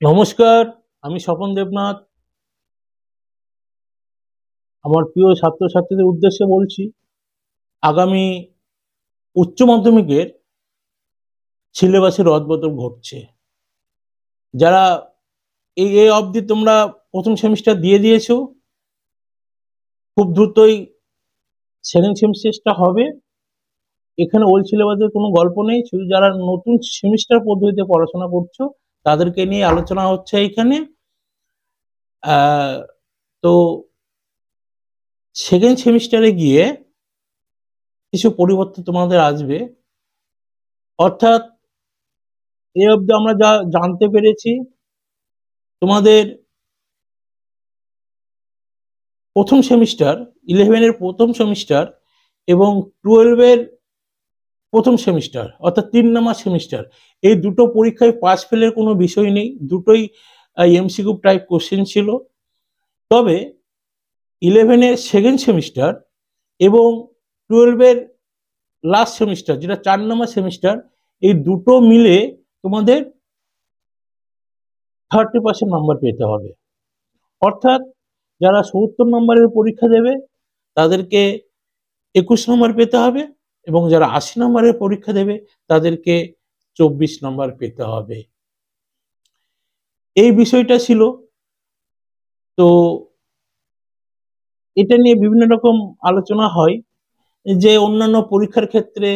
নমস্কার, আমি স্বপন দেবনাথ। আমার প্রিয় ছাত্রছাত্রীদের উদ্দেশ্যে বলছি, আগামী উচ্চ মাধ্যমিকের সিলেবাসে রদবদল ঘটছে। যারা এই অবধি তোমরা প্রথম সেমিস্টার দিয়ে দিয়েছো, খুব দ্রুতই সেকেন্ড সেমিস্টারটা হবে। এখানে ওল্ড সিলেবাসের কোনো গল্প নেই, শুধু যারা নতুন সেমিস্টার পদ্ধতিতে পড়াশোনা করছো তাদেরকে নিয়ে আলোচনা হচ্ছে এইখানে। তো সেকেন্ড সেমিস্টারে গিয়ে কিছু পরিবর্তন তোমাদের আসবে। অর্থাৎ এ অবধি আমরা যা জানতে পেরেছি, তোমাদের প্রথম সেমিস্টার 11-এর প্রথম সেমিস্টার এবং 12-এর প্রথম সেমিস্টার অর্থাৎ 3 নম্বর সেমিস্টার, এই দুটো পরীক্ষায় পাস ফেলের কোনো বিষয় নেই। দুটোই এমসিকিউ টাইপ কোশ্চেন ছিল। তবে 11-এর সেকেন্ড সেমিস্টার এবং 12-এর লাস্ট সেমিস্টার, যেটা 4 নম্বর সেমিস্টার, এই দুটো মিলে তোমাদের 30% নাম্বার পেতে হবে। অর্থাৎ যারা 70 নম্বরের পরীক্ষা দেবে তাদেরকে 21 নম্বর পেতে হবে, এবং যারা 80 নম্বরের পরীক্ষা দেবে তাদেরকে 24 নম্বর পেতে হবে। এই বিষয়টা ছিল। তো এটা নিয়ে বিভিন্ন রকম আলোচনা হয় যে অন্যান্য পরীক্ষার ক্ষেত্রে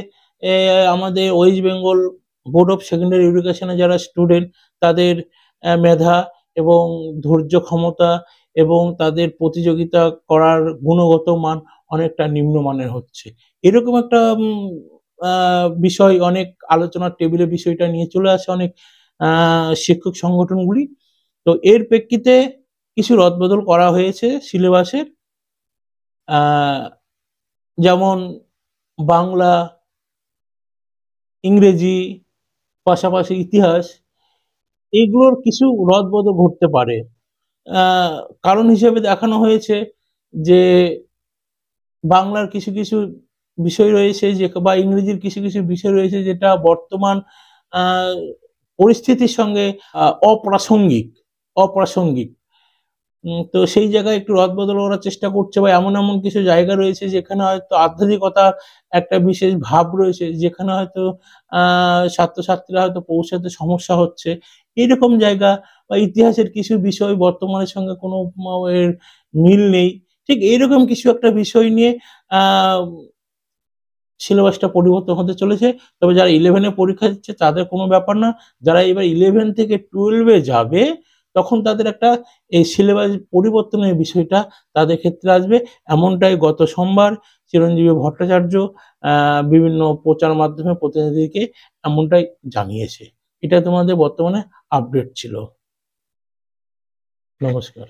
আমাদের west Bengal board of secondary এডুকেশনে যারা স্টুডেন্ট, তাদের মেধা এবং ধৈর্য ক্ষমতা এবং তাদের প্রতিযোগিতা করার গুণগত মান অনেকটা নিম্নমানের হচ্ছে, এরকম একটা বিষয় অনেক আলোচনার টেবিলে বিষয়টা নিয়ে চলে আসে অনেক শিক্ষক সংগঠনগুলি। তো এর প্রেক্ষিতে কিছু রদবদল করা হয়েছে সিলেবাসের। যেমন বাংলা, ইংরেজি, পাশাপাশি ইতিহাস, এইগুলোর কিছু রদবদল ঘটতে পারে। কারণ হিসেবে দেখানো হয়েছে যে বাংলার কিছু কিছু বিষয় রয়েছে যে, বা ইংরেজির কিছু কিছু বিষয় রয়েছে যেটা বর্তমান পরিস্থিতির সঙ্গে অপ্রাসঙ্গিক অপ্রাসঙ্গিক। তো সেই জায়গায় একটু রদবদল করার চেষ্টা করছে, বা এমন এমন কিছু জায়গা রয়েছে যেখানে হয়তো আধ্যাত্মিকতার একটা বিশেষ ভাব রয়েছে, যেখানে হয়তো ছাত্রছাত্রীরা হয়তো পৌঁছাতে সমস্যা হচ্ছে, এরকম জায়গা। বা ইতিহাসের কিছু বিষয় বর্তমানের সঙ্গে কোনো এর মিল নেই, ঠিক এইরকম কিছু একটা বিষয় নিয়ে সিলেবাসটা পরিবর্তন হতে চলেছে। তবে যারা 11-এ পরীক্ষা দিচ্ছে তাদের কোনো ব্যাপার না। যারা এবার 11 থেকে 12-এ যাবে, তখন তাদের একটা এই সিলেবাস পরিবর্তনের বিষয়টা তাদের ক্ষেত্রে আসবে। এমনটাই গত সোমবার চিরঞ্জীবী ভট্টাচার্য বিভিন্ন প্রচার মাধ্যমে প্রতিনিধিকে এমনটাই জানিয়েছে। এটা তোমাদের বর্তমানে আপডেট ছিল। নমস্কার।